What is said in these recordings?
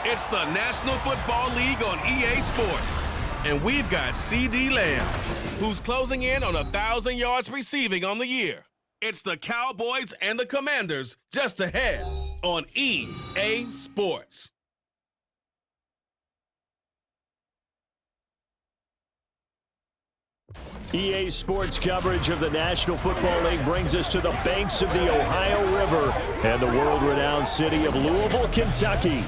It's the National Football League on EA Sports. And we've got CeeDee Lamb, who's closing in on 1,000 yards receiving on the year. It's the Cowboys and the Commanders just ahead on EA Sports. EA Sports coverage of the National Football League brings us to the banks of the Ohio River and the world-renowned city of Louisville, Kentucky.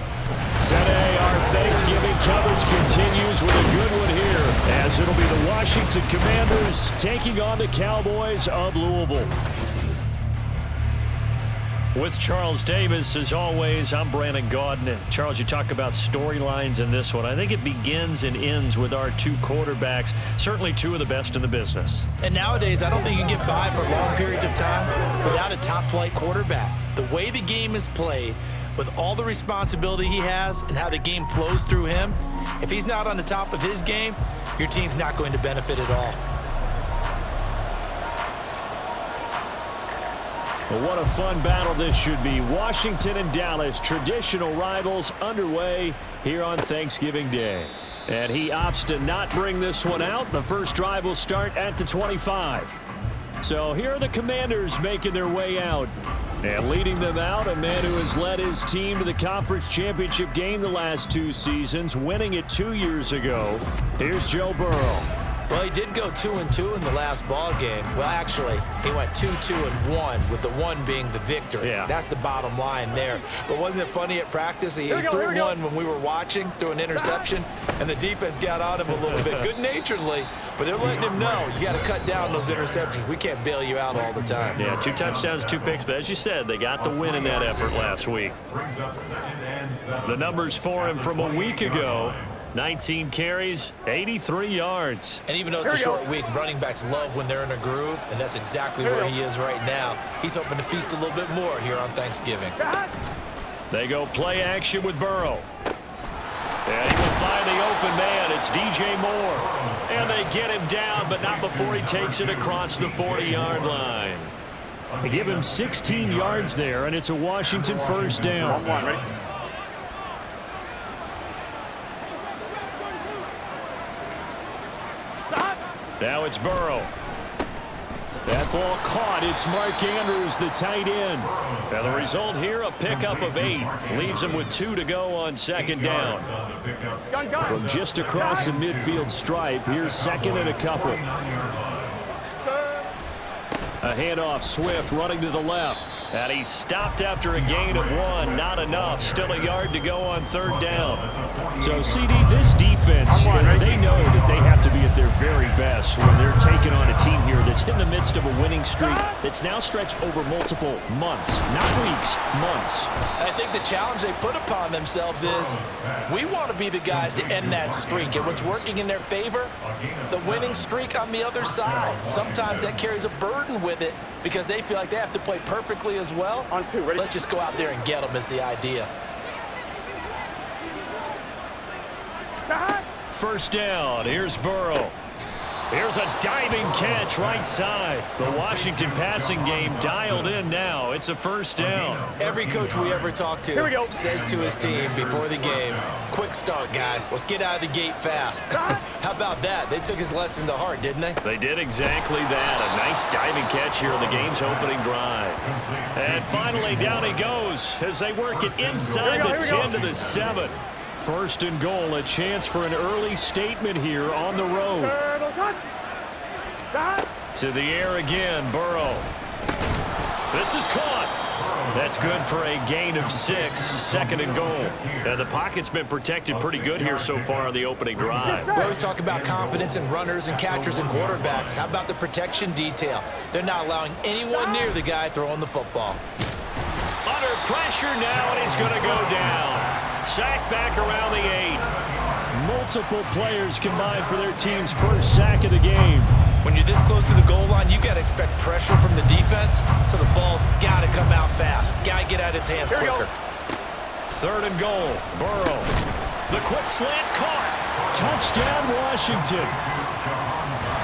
Today, our Thanksgiving coverage continues with a good one here, as it'll be the Washington Commanders taking on the Cowboys of Louisville. With Charles Davis, as always, I'm Brandon Gaudin. Charles, you talk about storylines in this one. I think it begins and ends with our two quarterbacks, certainly two of the best in the business. And nowadays, I don't think you can get by for long periods of time without a top-flight quarterback. The way the game is played, with all the responsibility he has and how the game flows through him, if he's not on the top of his game, your team's not going to benefit at all. Well, what a fun battle this should be. Washington and Dallas, traditional rivals, underway here on Thanksgiving Day. And he opts to not bring this one out. The first drive will start at the 25. So here are the Commanders making their way out. And leading them out, a man who has led his team to the conference championship game the last two seasons, winning it 2 years ago. Here's Joe Burrow. Well, he did go 2-2 in the last ball game. Well, actually, he went 2-2-1, with the one being the victory. Yeah. That's the bottom line there. But wasn't it funny at practice? He threw one when we were watching, threw an interception, and the defense got on him a little bit, good-naturedly. But they're letting him know, you got to cut down those interceptions. We can't bail you out all the time. Yeah, 2 touchdowns, 2 picks. But as you said, they got the win in that effort last week. The numbers for him from a week ago. 19 carries, 83 yards. And even though it's a short week, running backs love when they're in a groove, and that's exactly where he is right now. He's hoping to feast a little bit more here on Thanksgiving. They go play action with Burrow. And he will find the open man. It's DJ Moore. And they get him down, but not before he takes it across the 40-yard line. They give him 16 yards there, and it's a Washington first down. Ready? Now it's Burrow. That ball caught. It's Mark Andrews, the tight end. And the result here, a pickup of 8. Leaves him with 2 to go on second down. From just across the midfield stripe, here's second and a couple. A handoff, Swift running to the left. And he stopped after a gain of 1. Not enough. Still a yard to go on third down. So, CD, this defense, they know that they have to be at their very best when they're taking on a team here that's in the midst of a winning streak that's now stretched over multiple months. Not weeks, months. I think the challenge they put upon themselves is we want to be the guys to end that streak. And what's working in their favor? The winning streak on the other side. Sometimes that carries a burden with it because they feel like they have to play perfectly as well. On 2, ready? Let's just go out there and get them is the idea. First down, here's Burrow. Here's a diving catch right side. The Washington passing game dialed in now. It's a first down. Every coach we ever talk to says to his team before the game, quick start, guys. Let's get out of the gate fast. How about that? They took his lesson to heart, didn't they? They did exactly that. A nice diving catch here in the game's opening drive. And finally, down he goes as they work it inside the 10 to the 7. First and goal, a chance for an early statement here on the road. To the air again, Burrow. This is caught. That's good for a gain of 6, second and goal. And the pocket's been protected pretty good here so far on the opening drive. We always talk about confidence in runners and catchers and quarterbacks. How about the protection detail? They're not allowing anyone near the guy throwing the football. Under pressure now, and he's going to go down. Sack back around the 8. Multiple players combined for their team's first sack of the game. When you're this close to the goal line, you got to expect pressure from the defense, so the ball's got to come out fast. Got to get out of its hands quicker. Third and goal, Burrow. The quick slant caught. Touchdown, Washington.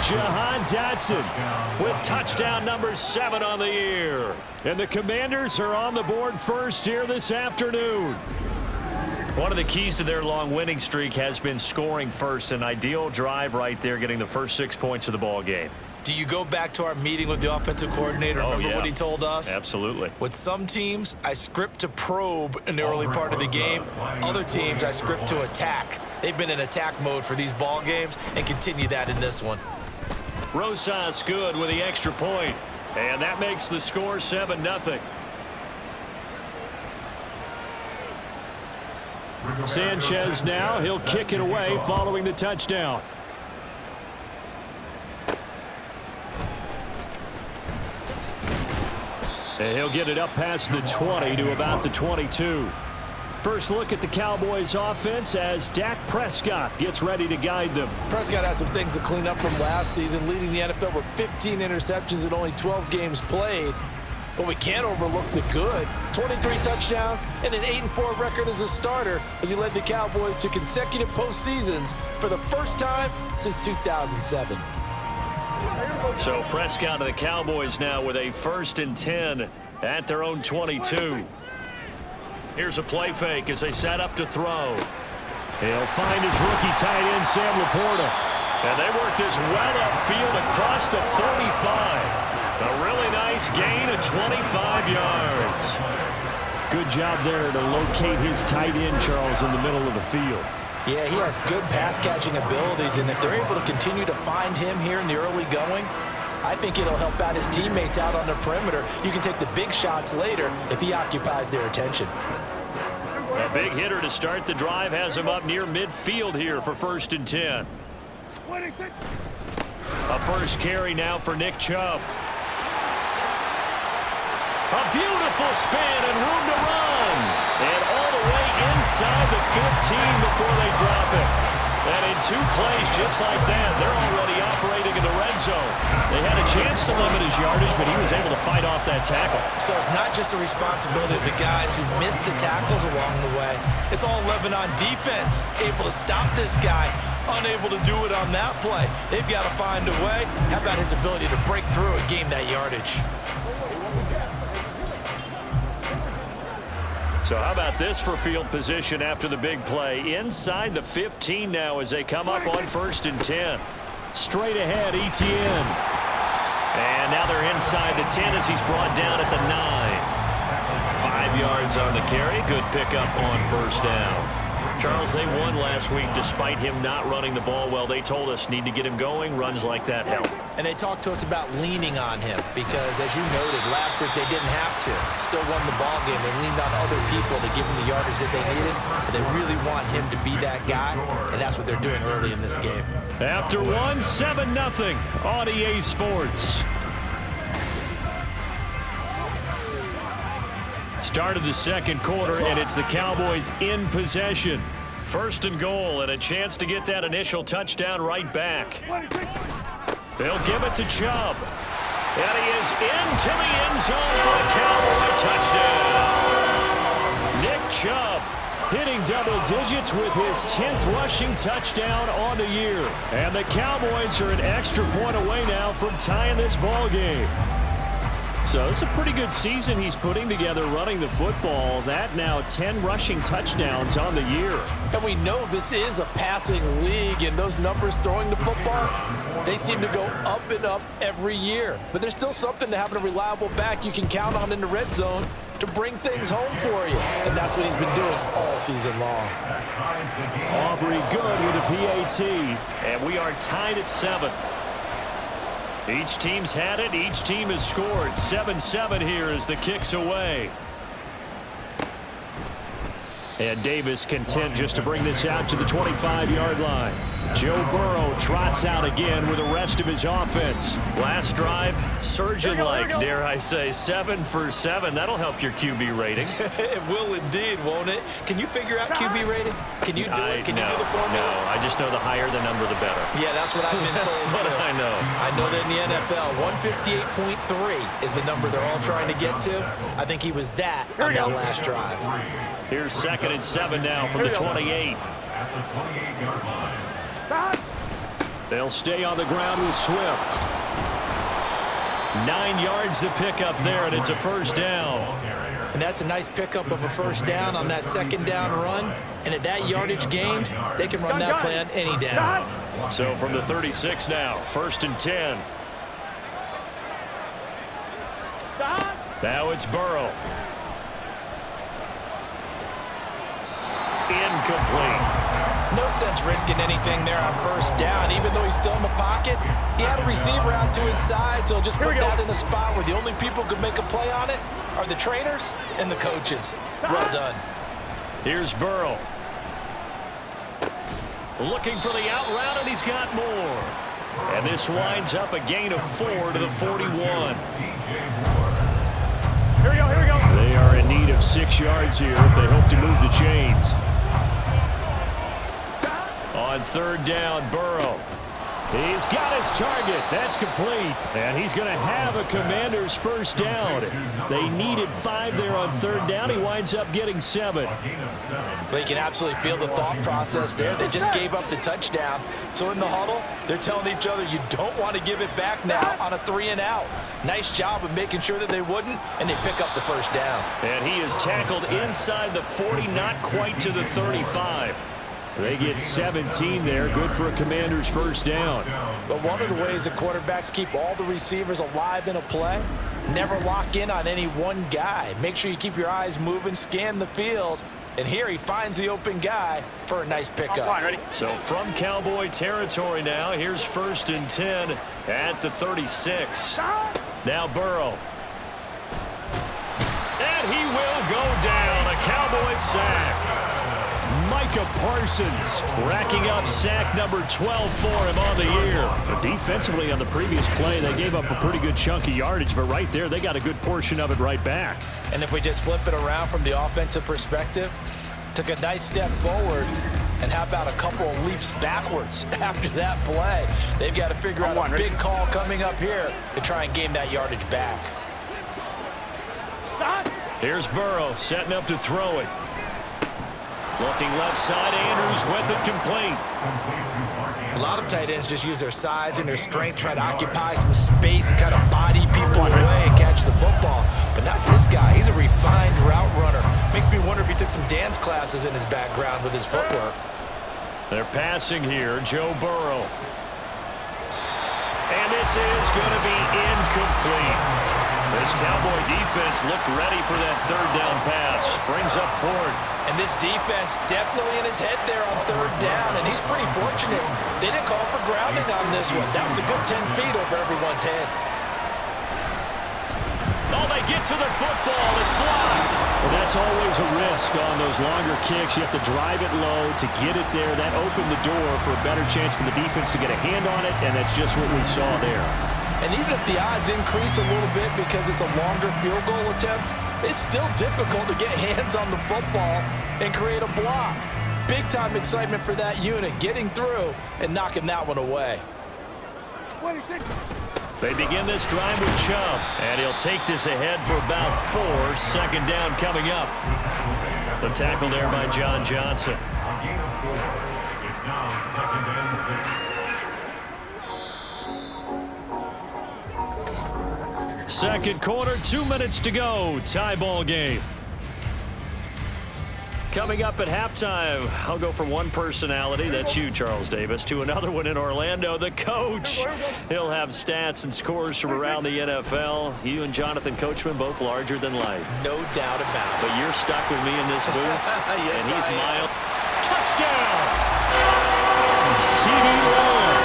Jahan Dotson with touchdown number 7 on the year. And the Commanders are on the board first here this afternoon. One of the keys to their long winning streak has been scoring first. An ideal drive right there, getting the first 6 points of the ball game. Do you go back to our meeting with the offensive coordinator? Remember what he told us? Absolutely. With some teams, I script to probe in the early part of the game. Other teams, I script to attack. They've been in attack mode for these ball games and continue that in this one. Rosas good with the extra point. And that makes the score 7-0. Sanchez now, he'll kick it away following the touchdown. And he'll get it up past the 20 to about the 22. First look at the Cowboys offense as Dak Prescott gets ready to guide them. Prescott has some things to clean up from last season, leading the NFL with 15 interceptions in only 12 games played. But we can't overlook the good. 23 touchdowns and an 8-4 record as a starter as he led the Cowboys to consecutive postseasons for the first time since 2007. So Prescott and the Cowboys now with a 1st and 10 at their own 22. Here's a play fake as they set up to throw. He'll find his rookie tight end, Sam Laporta. And they work this well upfield across the 45. A really nice gain of 25 yards. Good job there to locate his tight end, Charles, in the middle of the field. Yeah, he has good pass-catching abilities, and if they're able to continue to find him here in the early going, I think it'll help out his teammates out on the perimeter. You can take the big shots later if he occupies their attention. A big hitter to start the drive has him up near midfield here for 1st and 10. A first carry now for Nick Chubb. A beautiful spin and room to run. And all the way inside the 15 before they drop it. And in 2 plays just like that, they're already operating in the red zone. They had a chance to limit his yardage, but he was able to fight off that tackle. So it's not just the responsibility of the guys who missed the tackles along the way. It's all 11 on defense, able to stop this guy, unable to do it on that play. They've got to find a way. How about his ability to break through and gain that yardage? So how about this for field position after the big play? Inside the 15 now as they come up on 1st and 10. Straight ahead, Etienne. And now they're inside the 10 as he's brought down at the 9. 5 yards on the carry. Good pickup on 1st down. Charles, they won last week despite him not running the ball well. They told us need to get him going. Runs like that help. And they talked to us about leaning on him because, as you noted, last week they didn't have to. Still won the ball game. They leaned on other people to give him the yardage that they needed. But they really want him to be that guy, and that's what they're doing early in this game. After 7-0 on EA Sports. Start of the 2nd quarter, and it's the Cowboys in possession. 1st and goal, and a chance to get that initial touchdown right back. They'll give it to Chubb. And he is into the end zone for a Cowboy touchdown. Nick Chubb hitting double digits with his 10th rushing touchdown on the year. And the Cowboys are an extra point away now from tying this ball game. So it's a pretty good season he's putting together running the football. That now 10 rushing touchdowns on the year. And we know this is a passing league, and those numbers throwing the football, they seem to go up and up every year. But there's still something to having a reliable back you can count on in the red zone to bring things home for you. And that's what he's been doing all season long. Aubrey good with a PAT. And we are tied at 7. Each team's had it. Each team has scored. 7-7 here as the kick's away. And Davis content just to bring this out to the 25-yard line. Joe Burrow trots out again with the rest of his offense. Last drive, surgeon-like, dare I say, 7 for 7. That'll help your QB rating. It will indeed, won't it? Can you figure out QB rating? Can you do it? Can you do the formula? No, I just know the higher the number, the better. Yeah, that's what I've been told, That's what I know. I know that in the NFL, 158.3 is the number they're all trying to get to. I think he was that on that last drive. Here's 2nd and 7 now from the 28. They'll stay on the ground with Swift. 9 yards to pick up there, and it's a 1st down. And And that's a nice pickup of a first down on that second down run. And at that yardage gained, they can run that play on any down. So from the 36 now, 1st and 10. Now it's Burrow. Incomplete. No sense risking anything there on first down. Even though he's still in the pocket, he had a receiver out to his side, so just put that in a spot where the only people who could make a play on it are the trainers and the coaches. Well done. Here's Burrow. Looking for the out route, and he's got more. And this winds up a gain of 4 to the 41. Here we go. They are in need of 6 yards here if they hope to move the chains. On 3rd down, Burrow. He's got his target. That's complete. And he's going to have a Commander's first down. They needed 5 there on 3rd down. He winds up getting 7. But you can absolutely feel the thought process there. They just gave up the touchdown. So in the huddle, they're telling each other, you don't want to give it back now on a 3 and out. Nice job of making sure that they wouldn't, and they pick up the first down. And he is tackled inside the 40, not quite to the 35. They get 17 there. Good for a Commander's first down. But one of the ways that quarterbacks keep all the receivers alive in a play, never lock in on any one guy. Make sure you keep your eyes moving, scan the field. And here he finds the open guy for a nice pickup. So from Cowboy territory now, here's 1st and 10 at the 36. Now Burrow. And he will go down. A Cowboy sack. Micah Parsons racking up sack number 12 for him on the year. But defensively on the previous play, they gave up a pretty good chunk of yardage, but right there, they got a good portion of it right back. And if we just flip it around from the offensive perspective, took a nice step forward, and how about a couple of leaps backwards after that play? They've got to figure out a big call coming up here to try and gain that yardage back. Here's Burrow setting up to throw it. Looking left side, Andrews with it, complete. A lot of tight ends just use their size and their strength, try to occupy some space and kind of body people away and catch the football. But not this guy. He's a refined route runner. Makes me wonder if he took some dance classes in his background with his footwork. They're passing here, Joe Burrow. And this is going to be incomplete. This Cowboy defense looked ready for that 3rd down pass. Brings up 4th. And this defense definitely in his head there on 3rd down, and he's pretty fortunate. They didn't call for grounding on this one. That was a good 10 feet over everyone's head. Oh, they get to the football. It's blocked. Well, that's always a risk on those longer kicks. You have to drive it low to get it there. That opened the door for a better chance for the defense to get a hand on it, and that's just what we saw there. And even if the odds increase a little bit because it's a longer field goal attempt, it's still difficult to get hands on the football and create a block. Big-time excitement for that unit, getting through and knocking that one away. They begin this drive with Chubb, and he'll take this ahead for about 4. 2nd down coming up. The tackle there by John Johnson. It's now 2nd and 6. Second quarter, 2 minutes to go. Tie ball game. Coming up at halftime, I'll go from one personality, that's you, Charles Davis, to another one in Orlando, the coach. He'll have stats and scores from around the NFL. You and Jonathan Coachman, both larger than life. No doubt about it. But you're stuck with me in this booth, Yes, and he's I am. mild. Touchdown! CD Lamb,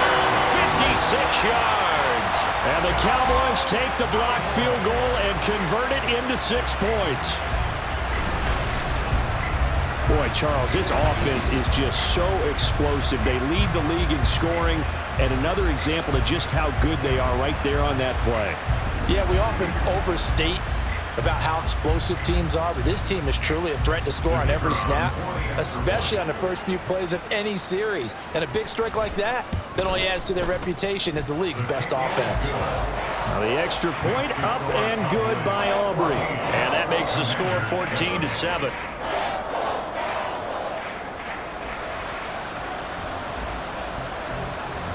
56 yards. And the Cowboys take the blocked field goal and convert it into 6 points. Boy, Charles, this offense is just so explosive. They lead the league in scoring, and another example of just how good they are right there on that play. Yeah, we often overstate about how explosive teams are, but this team is truly a threat to score on every snap, especially on the first few plays of any series. And a big strike like that only adds to their reputation as the league's best offense. Now the extra point up and good by Aubrey. And that makes the score 14-7.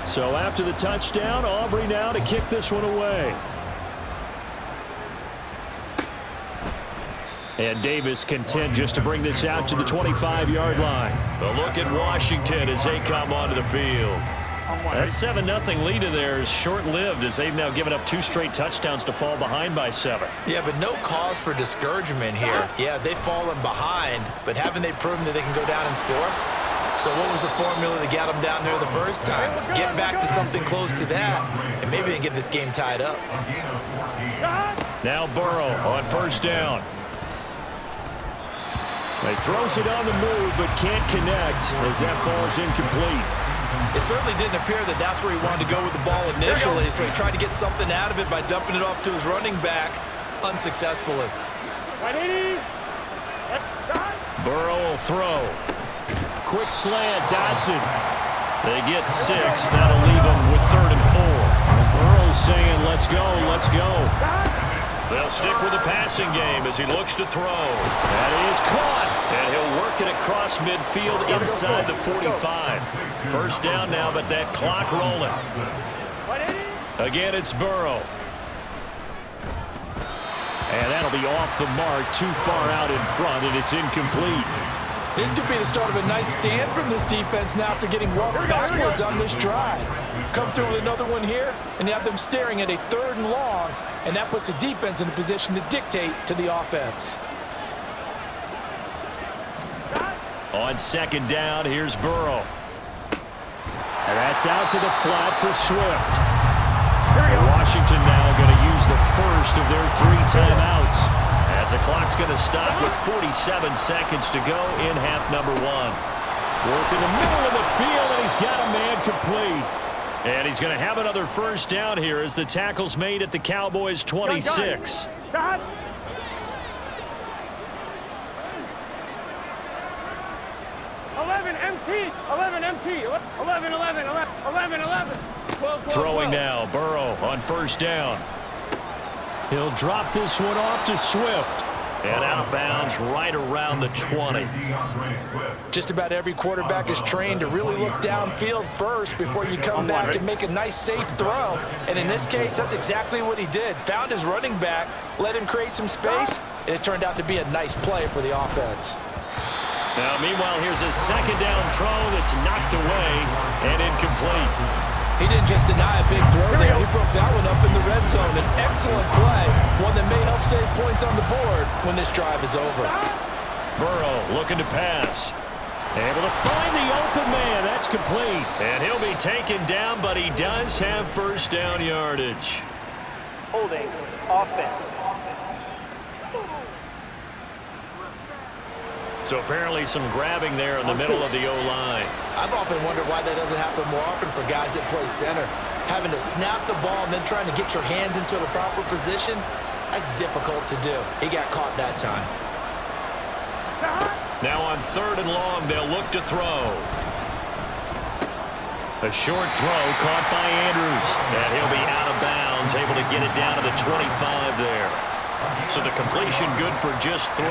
So after the touchdown, Aubrey now to kick this one away. And Davis content just to bring this out to the 25-yard line. A look at Washington as they come onto the field. That 7-0 lead of theirs short-lived as they've now given up 2 straight touchdowns to fall behind by 7. Yeah, but no cause for discouragement here. Yeah, they've fallen behind, but haven't they proven that they can go down and score? So what was the formula that got them down there the first time? Get back to something close to that, and maybe they can get this game tied up. Now Burrow on first down. He throws it on the move, but can't connect as that falls incomplete. It certainly didn't appear that that's where he wanted to go with the ball initially, so he tried to get something out of it by dumping it off to his running back unsuccessfully. Burrow will throw. Quick slant, Dodson. They get 6. That'll leave them with 3rd and 4. Burrow saying, let's go, let's go. They'll stick with the passing game as he looks to throw. That is caught. And he'll work it across midfield inside the 45. First down now, but that clock rolling. Again, it's Burrow. And that'll be off the mark, too far out in front, and it's incomplete. This could be the start of a nice stand from this defense now after getting walked backwards on this drive. Come through with another one here, and you have them staring at a 3rd and long, and that puts the defense in a position to dictate to the offense. On second down, here's Burrow. And that's out to the flat for Swift. Washington now going to use the first of their 3 timeouts, as the clock's going to stop with 47 seconds to go in half number 1. Work in the middle of the field, and he's got a man complete. And he's going to have another first down here as the tackle's made at the Cowboys' 26. 11 MT, 11 MT, 11, 11, 11, 11. 12, 12, Throwing 12. now, Burrow on first down. He'll drop this one off to Swift. And out of bounds right around the 20. Just about every quarterback is trained to really look downfield first before you come back and make a nice, safe throw. And in this case, that's exactly what he did. Found his running back, let him create some space, and it turned out to be a nice play for the offense. Now, meanwhile, here's a second down throw that's knocked away and incomplete. He didn't just deny a big throw there. He broke that one up in the red zone. An excellent play, one that may help save points on the board when this drive is over. Burrow looking to pass. Able to find the open man. That's complete. And he'll be taken down, but he does have first down yardage. Holding, offense. So apparently some grabbing there in the middle of the O-line. I've often wondered why that doesn't happen more often for guys that play center. Having to snap the ball and then trying to get your hands into the proper position, that's difficult to do. He got caught that time. Now on 3rd and long, they'll look to throw. A short throw caught by Andrews. And he'll be out of bounds, able to get it down to the 25 there. So the completion good for just 3.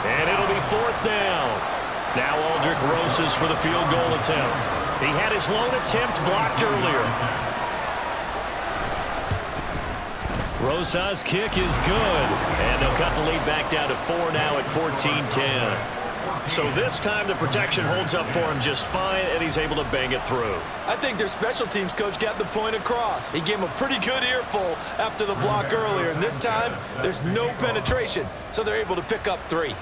And it'll be 4th down. Now Aldrick Rosas for the field goal attempt. He had his lone attempt blocked earlier. Rosas' kick is good. And they'll cut the lead back down to 4 now at 14-10. So this time the protection holds up for him just fine, and he's able to bang it through. I think their special teams coach got the point across. He gave him a pretty good earful after the block earlier, and this time there's no penetration, so they're able to pick up 3.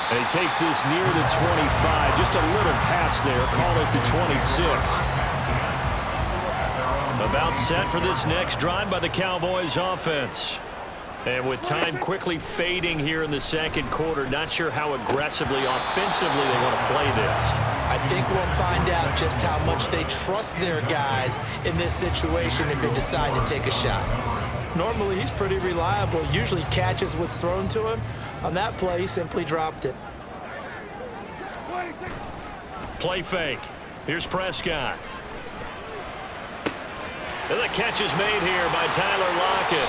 And he takes this near the 25. Just a little pass there. Call it the 26. About set for this next drive by the Cowboys offense. And with time quickly fading here in the second quarter, not sure how aggressively, offensively they want to play this. I think we'll find out just how much they trust their guys in this situation if they decide to take a shot. Normally, he's pretty reliable. Usually catches what's thrown to him. On that play, he simply dropped it. Play fake. Here's Prescott. And the catch is made here by Tyler Lockett.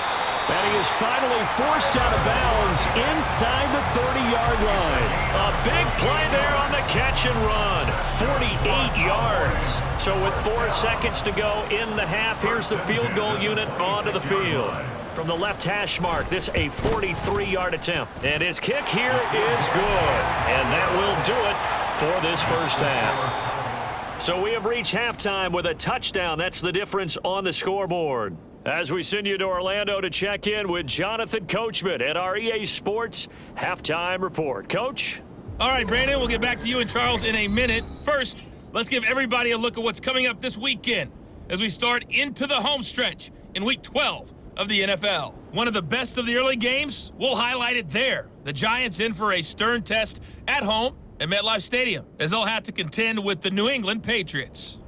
And he is finally forced out of bounds inside the 30-yard line. A big play there on the catch and run. 48 yards. So with 4 seconds to go in the half, here's the field goal unit onto the field. From the left hash mark, this a 43-yard attempt. And his kick here is good. And that will do it for this first half. So we have reached halftime with a touchdown. That's the difference on the scoreboard. As we send you to Orlando to check in with Jonathan Coachman at our EA Sports Halftime Report. Coach? All right, Brandon, we'll get back to you and Charles in a minute. First, let's give everybody a look at what's coming up this weekend as we start into the home stretch in Week 12 of the NFL. One of the best of the early games, we'll highlight it there. The Giants in for a stern test at home at MetLife Stadium, as they'll have to contend with the New England Patriots.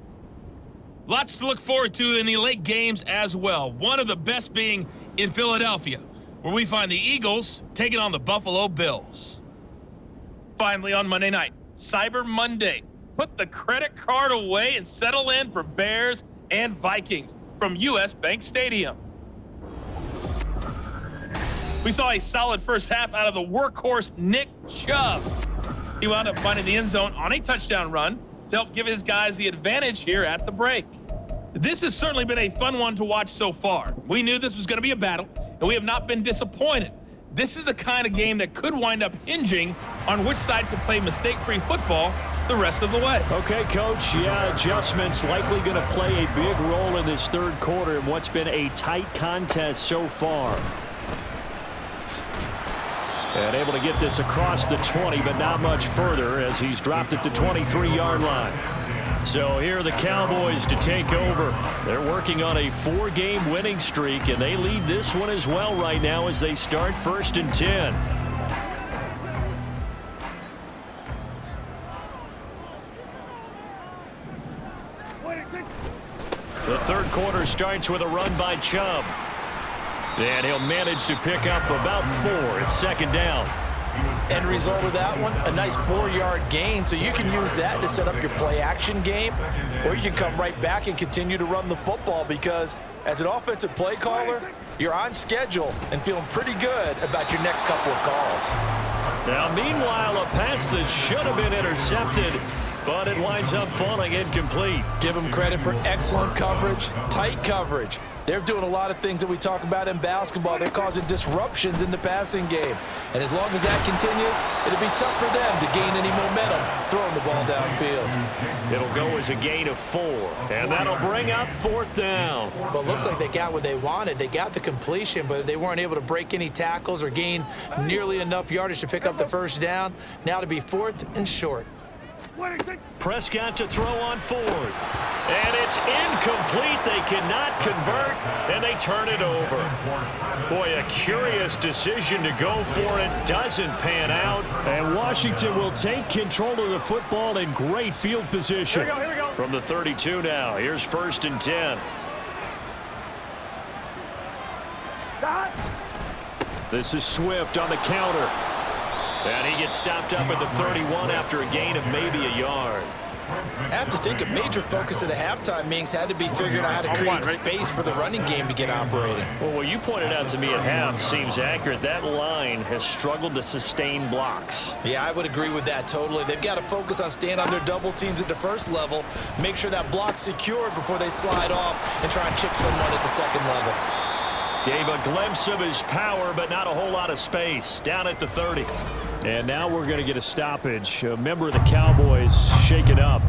Lots to look forward to in the late games as well. One of the best being in Philadelphia, where we find the Eagles taking on the Buffalo Bills. Finally on Monday night, Cyber Monday. Put the credit card away and settle in for Bears and Vikings from US Bank Stadium. We saw a solid first half out of the workhorse Nick Chubb. He wound up finding the end zone on a touchdown run to help give his guys the advantage here at the break. This has certainly been a fun one to watch so far. We knew this was going to be a battle, and we have not been disappointed. This is the kind of game that could wind up hinging on which side could play mistake-free football the rest of the way. Okay, Coach. Yeah, adjustments likely going to play a big role in this third quarter in what's been a tight contest so far. And able to get this across the 20, but not much further as he's dropped at the 23-yard line. So here are the Cowboys to take over. They're working on a 4-game winning streak, and they lead this one as well right now as they start 1st and 10. The third quarter starts with a run by Chubb. And he'll manage to pick up about 4 at 2nd down. End result of that one, a nice 4-yard gain, so you can use that to set up your play-action game, or you can come right back and continue to run the football because as an offensive play caller, you're on schedule and feeling pretty good about your next couple of calls. Now, meanwhile, a pass that should have been intercepted, but it winds up falling incomplete. Give them credit for excellent coverage, tight coverage. They're doing a lot of things that we talk about in basketball. They're causing disruptions in the passing game. And as long as that continues, it'll be tough for them to gain any momentum throwing the ball downfield. It'll go as a gain of 4, and that'll bring up 4th down. Well, it looks like they got what they wanted. They got the completion, but they weren't able to break any tackles or gain nearly enough yardage to pick up the first down. Now to be 4th and short. Prescott to throw on 4th. And it's incomplete. They cannot convert, and they turn it over. Boy, a curious decision to go for it. Doesn't pan out. And Washington will take control of the football in great field position. Here we go. From the 32 now. Here's 1st and 10. This is Swift on the counter. And he gets stopped up at the 31 after a gain of maybe a yard. I have to think a major focus of the halftime meetings had to be figuring out how to create space for the running game to get operating. Well, what you pointed out to me at half seems accurate. That line has struggled to sustain blocks. Yeah, I would agree with that totally. They've got to focus on staying on their double teams at the first level, make sure that block's secured before they slide off and try and chip someone at the second level. Gave a glimpse of his power, but not a whole lot of space. Down at the 30. And now we're going to get a stoppage. A member of the Cowboys shaken up.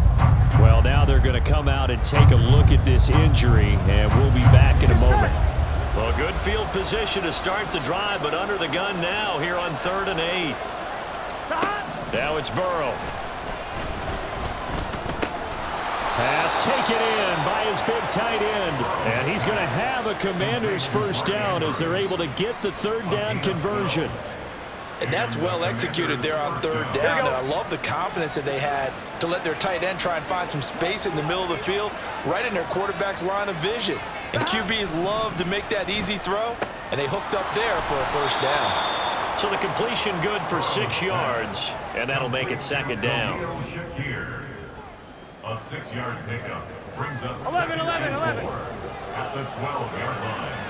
Well, now they're going to come out and take a look at this injury, and we'll be back in a moment. Well, good field position to start the drive, but under the gun now here on 3rd and 8. Now it's Burrow. Pass taken in by his big tight end. And he's going to have a Commanders first down as they're able to get the 3rd down conversion. And that's well executed there on 3rd down. And I love the confidence that they had to let their tight end try and find some space in the middle of the field, right in their quarterback's line of vision. And QBs love to make that easy throw, and they hooked up there for a first down. So the completion good for 6 yards, and that'll make it 2nd down. A 6-yard pickup brings up 11 at the 12-yard line.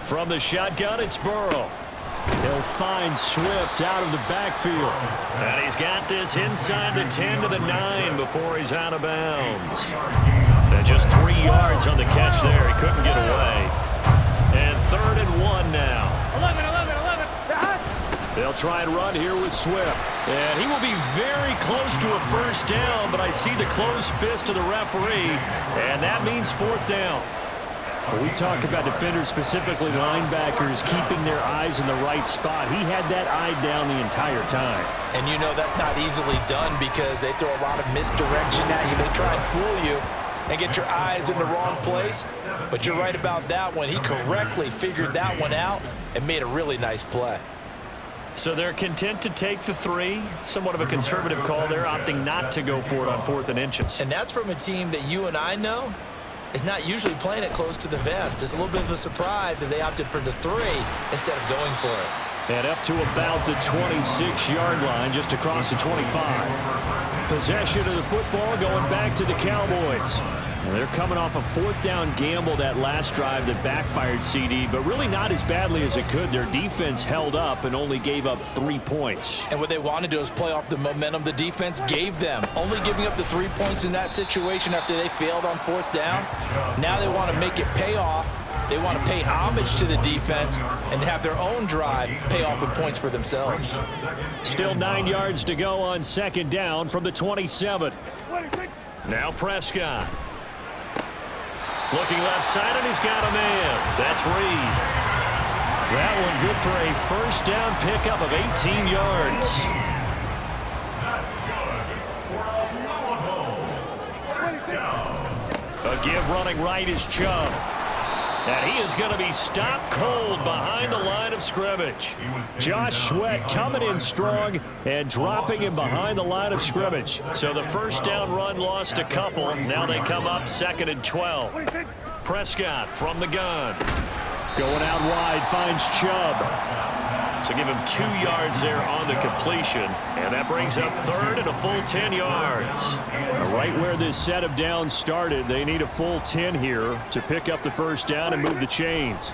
From the shotgun, it's Burrow. He'll find Swift out of the backfield. And he's got this inside the 10 to the 9 before he's out of bounds. And just 3 yards on the catch there. He couldn't get away. And 3rd and 1 now. 11. They'll try and run here with Swift. And he will be very close to a first down, but I see the closed fist of the referee, and that means 4th down. When we talk about defenders, specifically linebackers, keeping their eyes in the right spot, he had that eye down the entire time. And you know that's not easily done because they throw a lot of misdirection at you. They try and fool you and get your eyes in the wrong place. But you're right about that one. He correctly figured that one out and made a really nice play. So they're content to take the 3. Somewhat of a conservative call there, opting not to go for it on 4th and inches. And that's from a team that you and I know is not usually playing it close to the vest. It's a little bit of a surprise that they opted for the 3 instead of going for it. And up to about the 26-yard line, just across the 25. Possession of the football going back to the Cowboys. And they're coming off a 4th down gamble that last drive that backfired CD, but really not as badly as it could. Their defense held up and only gave up 3 points. And what they want to do is play off the momentum the defense gave them. Only giving up the 3 points in that situation after they failed on 4th down. Now they want to make it pay off. They want to pay homage to the defense and have their own drive pay off with points for themselves. Still 9 yards to go on 2nd down from the 27. Now Prescott. Looking left side, and he's got a man. That's Reed. That one good for a first down pickup of 18 yards. A give running right is Chubb. And he is going to be stopped cold behind the line of scrimmage. Josh Sweat coming in strong and dropping him behind the line of scrimmage. So the first down run lost a couple. Now they come up 2nd and 12. Prescott from the gun. Going out wide, finds Chubb. So give him 2 yards there on the completion. And that brings up 3rd and a full 10 yards. Right where this set of downs started, they need a full 10 here to pick up the first down and move the chains.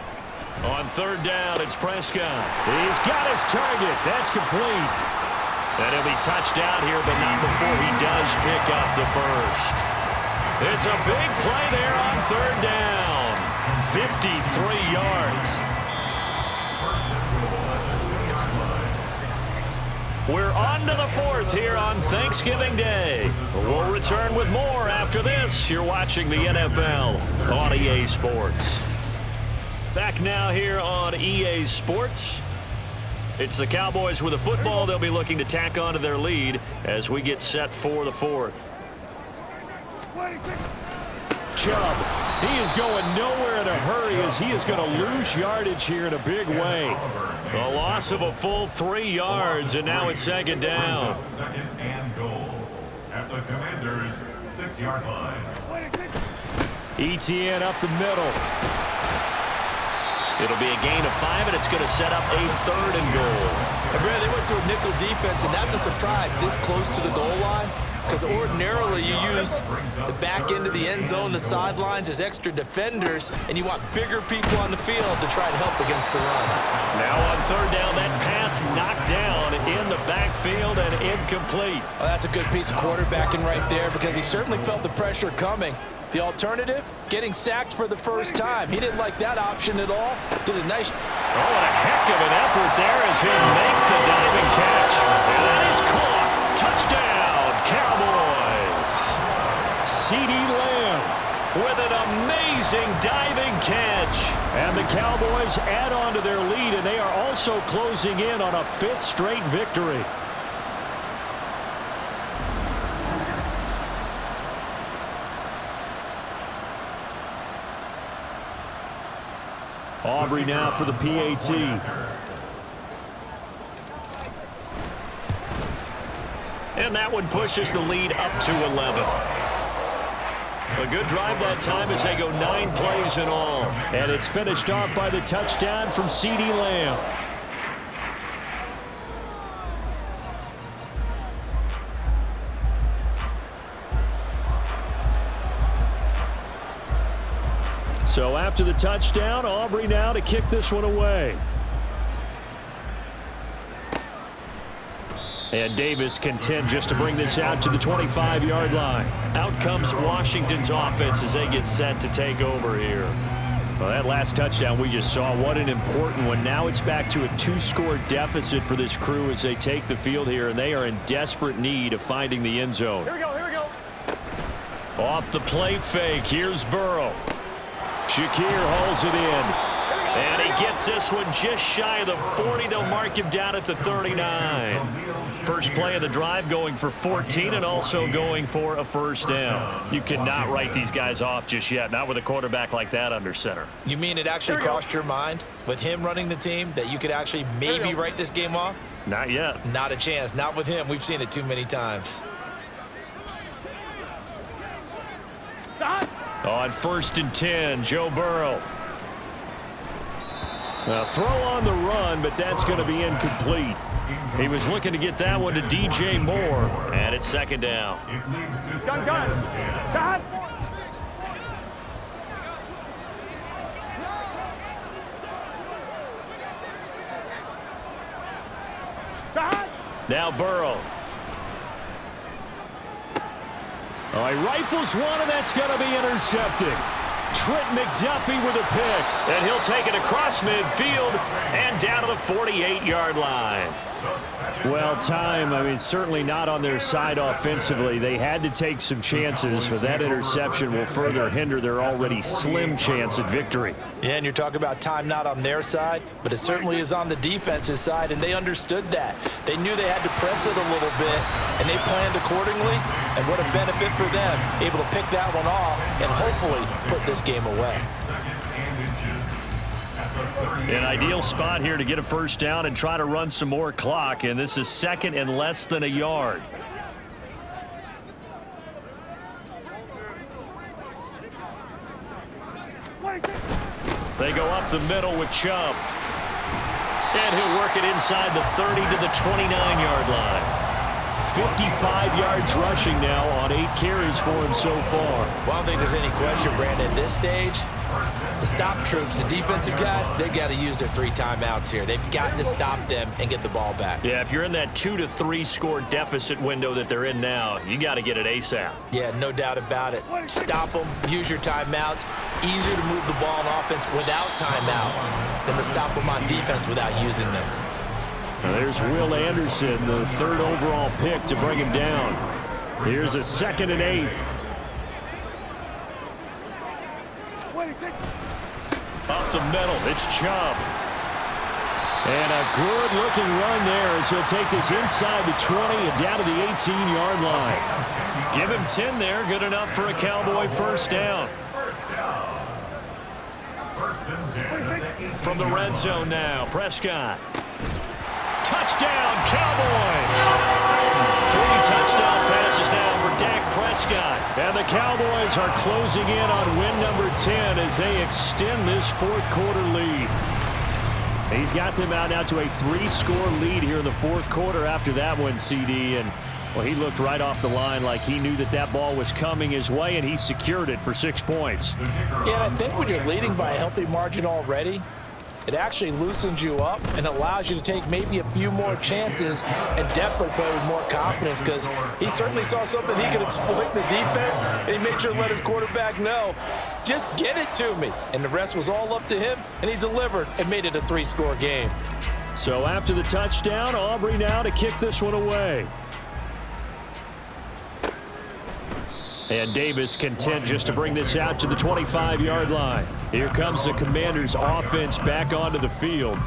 On 3rd down, it's Prescott. He's got his target. That's complete. And he'll be touched out here, but not before he does pick up the first. It's a big play there on 3rd down. 53 yards. We're on to the 4th here on Thanksgiving Day. We'll return with more after this. You're watching the NFL on EA Sports. Back now here on EA Sports. It's the Cowboys with a football. They'll be looking to tack on to their lead as we get set for the 4th. Chubb, he is going nowhere in a hurry as he is going to lose yardage here in a big way. A loss of a full 3 yards, and now it's 2nd down. 2nd and goal at the Commander's 6-yard line. ETN up the middle. It'll be a gain of 5, and it's going to set up a 3rd and goal. And Brad, they went to a nickel defense, and that's a surprise this close to the goal line. Because ordinarily you use the back end of the end zone, the sidelines as extra defenders, and you want bigger people on the field to try and help against the run. Now on 3rd down, that pass knocked down in the backfield and incomplete. Well, that's a good piece of quarterbacking right there because he certainly felt the pressure coming. The alternative, getting sacked for the first time. He didn't like that option at all. Did a nice... Oh, what a heck of an effort there as he make the diving catch. And that is caught. Touchdown, Cowboys. CD Lamb with an amazing diving catch. And the Cowboys add on to their lead, and they are also closing in on a 5th straight victory. Aubrey now for the PAT. And that one pushes the lead up to 11. A good drive that time as they go 9 plays in all. And it's finished off by the touchdown from CD Lamb. So after the touchdown, Aubrey now to kick this one away. And Davis content just to bring this out to the 25-yard line. Out comes Washington's offense as they get set to take over here. Well, that last touchdown we just saw, what an important one. Now it's back to a 2-score deficit for this crew as they take the field here, and they are in desperate need of finding the end zone. Here we go, here we go. Off the play fake, here's Burrow. Shakir hauls it in. And he gets this one just shy of the 40. They'll mark him down at the 39. First play of the drive going for 14 and also going for a first down. You cannot write these guys off just yet, not with a quarterback like that under center. You mean it actually crossed your mind with him running the team that you could actually maybe write this game off? Not yet. Not a chance. Not with him. We've seen it too many times. On 1st and 10, Joe Burrow. Now throw on the run, but that's going to be incomplete. He was looking to get that one to DJ Moore, and it's 2nd down. Gun. Gun. Now Burrow. Oh, he rifles one, and that's going to be intercepted. Trent McDuffie with a pick, and he'll take it across midfield and down to the 48-yard line. Well, certainly not on their side offensively. They had to take some chances, but that interception will further hinder their already slim chance at victory. Yeah, and you're talking about time not on their side, but it certainly is on the defense's side, and they understood that. They knew they had to press it a little bit, and they planned accordingly, and what a benefit for them, able to pick that one off and hopefully put this game away. An ideal spot here to get a first down and try to run some more clock, and this is 2nd and less than a yard. They go up the middle with Chubb. And he'll work it inside the 30 to the 29-yard line. 55 yards rushing now on 8 carries for him so far. Well, I don't think there's any question, Brandon, at this stage, the stop troops, the defensive guys, they got to use their 3 timeouts here. They've got to stop them and get the ball back. Yeah, if you're in that 2 to 3 score deficit window that they're in now, you got to get it ASAP. Yeah, no doubt about it. Stop them, use your timeouts. Easier to move the ball on offense without timeouts than to stop them on defense without using them. Now there's Will Anderson, the 3rd overall pick to bring him down. Here's a 2nd and 8. Up the middle, it's Chubb. And a good-looking run there as he'll take this inside the 20 and down to the 18-yard line. Give him 10 there, good enough for a Cowboy first down. From the red zone now, Prescott. Touchdown, Cowboys! 3 touchdown passes now for Dak Prescott. And the Cowboys are closing in on win number 10 as they extend this 4th quarter lead. He's got them out now to a 3-score lead here in the 4th quarter after that one, CD. And, well, he looked right off the line like he knew that that ball was coming his way, and he secured it for 6 points. Yeah, and I think when you're leading by a healthy margin already, it actually loosens you up and allows you to take maybe a few more chances and definitely play with more confidence, because he certainly saw something he could exploit in the defense, and he made sure to let his quarterback know, just get it to me. And the rest was all up to him, and he delivered and made it a 3-score game. So after the touchdown, Aubrey now to kick this one away. And Davis content just to bring this out to the 25-yard line. Here comes the Commanders' offense back onto the field.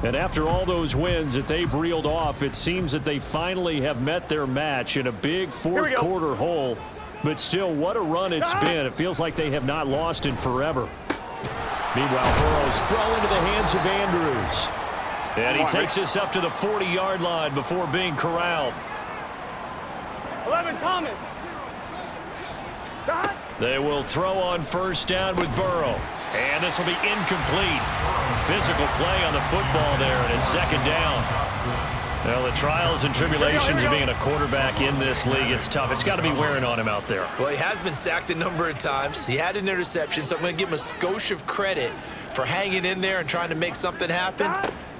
And after all those wins that they've reeled off, it seems that they finally have met their match in a big 4th quarter hole. But still, what a run it's been. It feels like they have not lost in forever. Meanwhile, Burrow's throw into the hands of Andrews. And he takes this up to the 40-yard line before being corralled. 11, Thomas. They will throw on first down with Burrow. And this will be incomplete. Physical play on the football there, and it's 2nd down. Well, the trials and tribulations of being a quarterback in this league, it's tough. It's got to be wearing on him out there. Well, he has been sacked a number of times. He had an interception, so I'm going to give him a skosh of credit for hanging in there and trying to make something happen,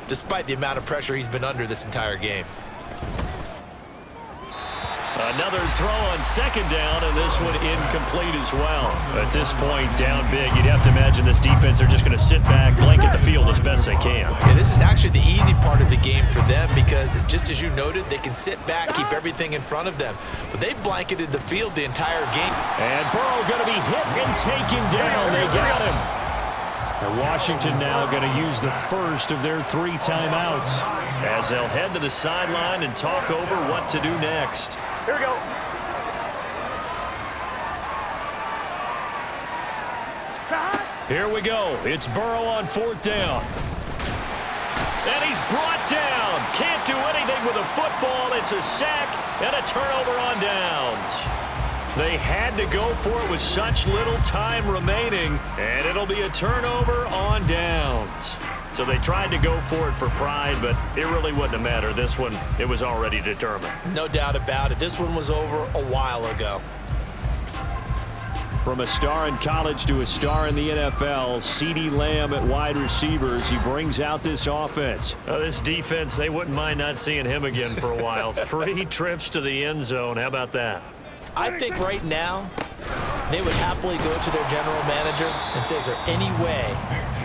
despite the amount of pressure he's been under this entire game. Another throw on second down, and this one incomplete as well. At this point, down big, you'd have to imagine this defense are just going to sit back, blanket the field as best they can. Yeah, this is actually the easy part of the game for them because, just as you noted, they can sit back, keep everything in front of them. But they've blanketed the field the entire game. And Burrow going to be hit and taken down. They got him. And Washington now going to use the first of their 3 timeouts as they'll head to the sideline and talk over what to do next. Here we go. Here we go. It's Burrow on 4th down. And he's brought down. Can't do anything with a football. It's a sack and a turnover on downs. They had to go for it with such little time remaining, and it'll be a turnover on downs. So they tried to go for it for pride, but it really wouldn't have mattered. This one, it was already determined. No doubt about it. This one was over a while ago. From a star in college to a star in the NFL, CeeDee Lamb at wide receivers. He brings out this offense. This defense, they wouldn't mind not seeing him again for a while. 3 trips to the end zone. How about that? I think right now they would happily go to their general manager and say, is there any way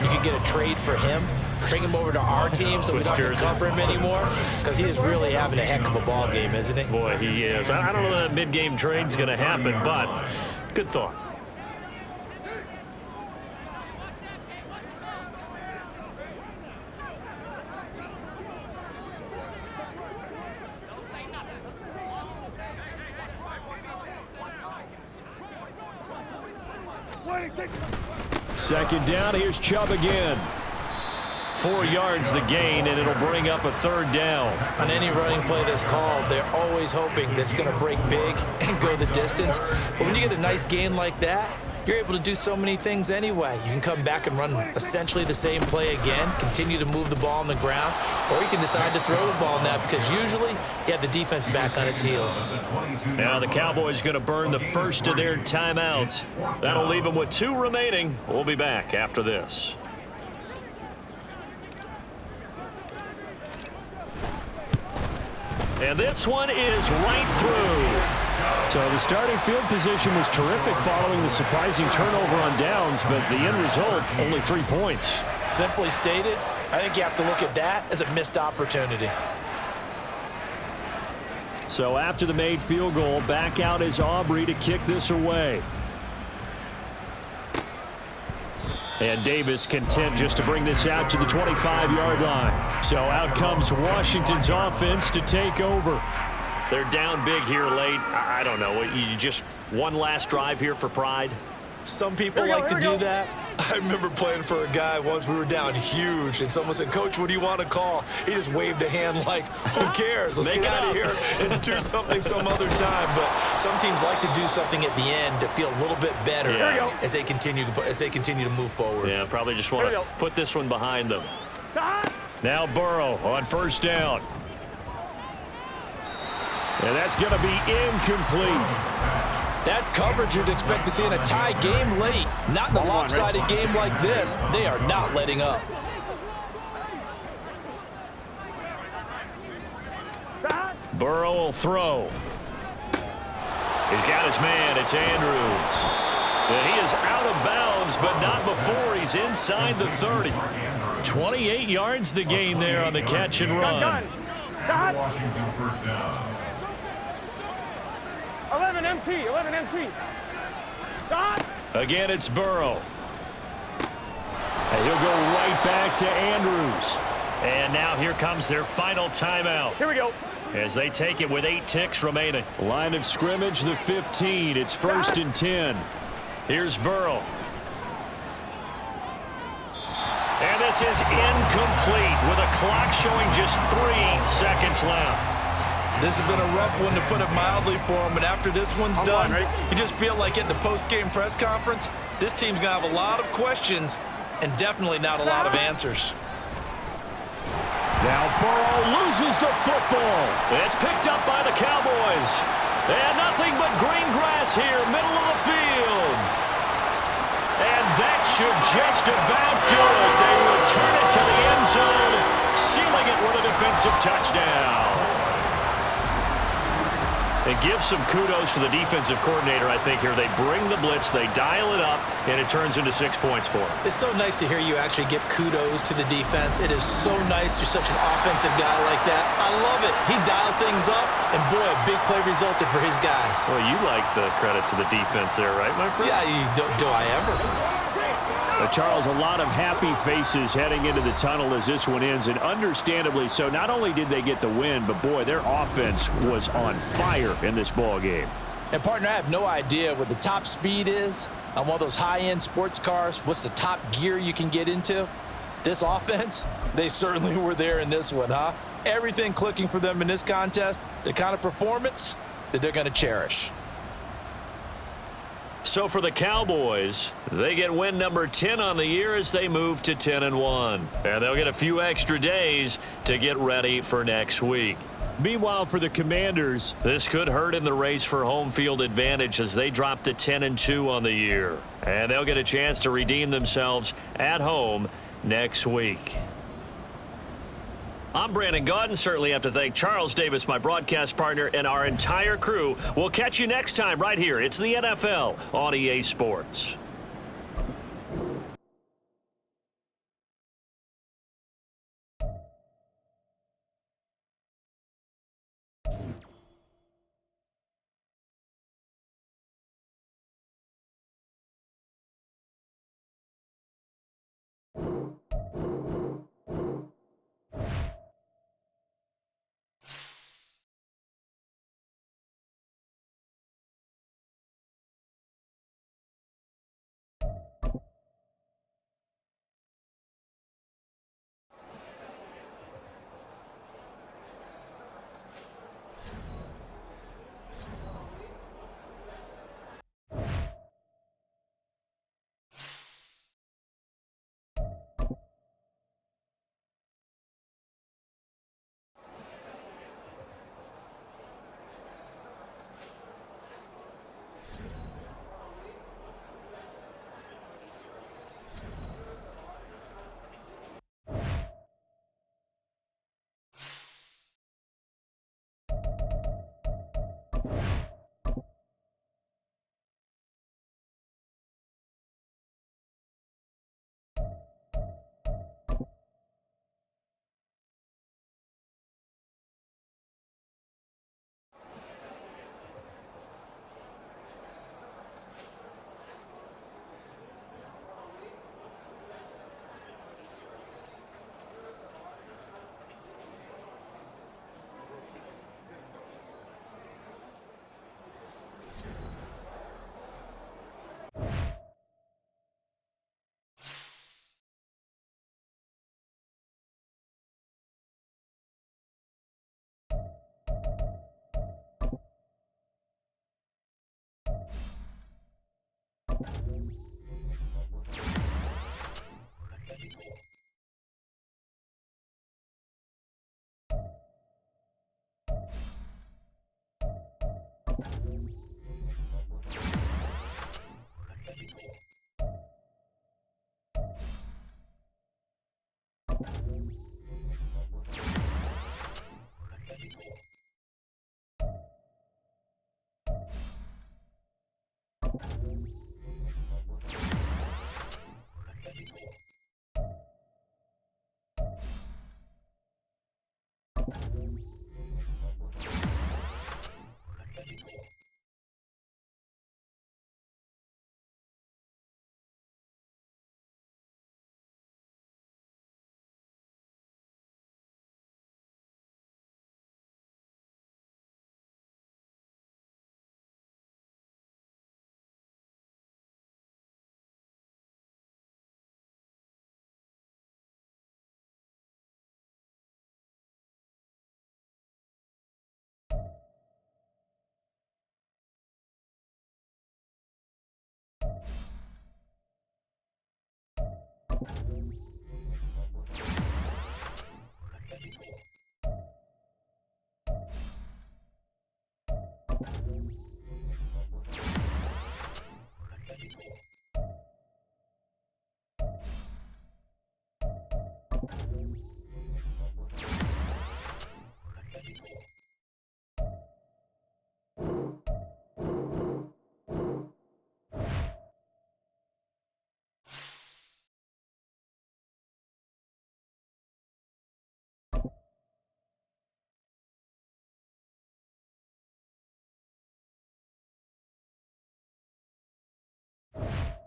you could get a trade for him? Bring him over to our team so we don't have to cover him anymore? Because he is really having a heck of a ball game, isn't he? Boy, he is. I don't know that mid-game trade's going to happen, but good thought. Second down, here's Chubb again. 4 yards the gain, and it'll bring up a 3rd down. On any running play that's called, they're always hoping that it's going to break big and go the distance. But when you get a nice gain like that, you're able to do so many things anyway. You can come back and run essentially the same play again, continue to move the ball on the ground, or you can decide to throw the ball now because usually you have the defense back on its heels. Now the Cowboys going to burn the first of their timeouts. That'll leave them with 2 remaining. We'll be back after this. And this one is right through. So the starting field position was terrific following the surprising turnover on downs, but the end result, only 3 points. Simply stated, I think you have to look at that as a missed opportunity. So after the made field goal, back out is Aubrey to kick this away. And Davis content just to bring this out to the 25-yard line. So out comes Washington's offense to take over. They're down big here late. I don't know. You just one last drive here for pride? Some people like to do that. I remember playing for a guy once. We were down huge, and someone said, "Coach, what do you want to call?" He just waved a hand like, who cares? Let's get out of here and do something some other time. But some teams like to do something at the end to feel a little bit better as they continue to move forward. Yeah, probably just want to put this one behind them. Now Burrow on 1st down. And that's going to be incomplete. That's coverage you'd expect to see in a tie game late. Not in a lopsided game like this. They are not letting up. Burrow will throw. He's got his man. It's Andrews. And he is out of bounds, but not before he's inside the 30. 28 yards the gain there on the catch and run. Washington first down. 11 MT, 11 MT. Stop. Again, it's Burrow. And he'll go right back to Andrews. And now here comes their final timeout. Here we go. As they take it with 8 ticks remaining. Line of scrimmage, the 15. It's 1st and 10. Here's Burrow. And this is incomplete with a clock showing just 3 seconds left. This has been a rough one, to put it mildly, for him. And after this one's done, you just feel like at the post-game press conference, this team's going to have a lot of questions and definitely not a lot of answers. Now Burrow loses the football. It's picked up by the Cowboys. And nothing but green grass here, middle of the field. And that should just about do it. They return it to the end zone, sealing it with a defensive touchdown. And give some kudos to the defensive coordinator, I think, here. They bring the blitz, they dial it up, and it turns into 6 points for them. It's so nice to hear you actually give kudos to the defense. It is so nice. You're such an offensive guy like that. I love it. He dialed things up, and boy, a big play resulted for his guys. Well, you like the credit to the defense there, right, my friend? Yeah, do I ever? Charles, a lot of happy faces heading into the tunnel as this one ends, and understandably so. Not only did they get the win, but, boy, their offense was on fire in this ball game. And, partner, I have no idea what the top speed is on one of those high-end sports cars. What's the top gear you can get into? This offense, they certainly were there in this one, huh? Everything clicking for them in this contest, the kind of performance that they're going to cherish. So for the Cowboys, they get win number 10 on the year as they move to 10-1. And they'll get a few extra days to get ready for next week. Meanwhile, for the Commanders, this could hurt in the race for home field advantage as they drop to 10-2 on the year. And they'll get a chance to redeem themselves at home next week. I'm Brandon Gaudin. Certainly have to thank Charles Davis, my broadcast partner, and our entire crew. We'll catch you next time right here. It's the NFL on EA Sports. line.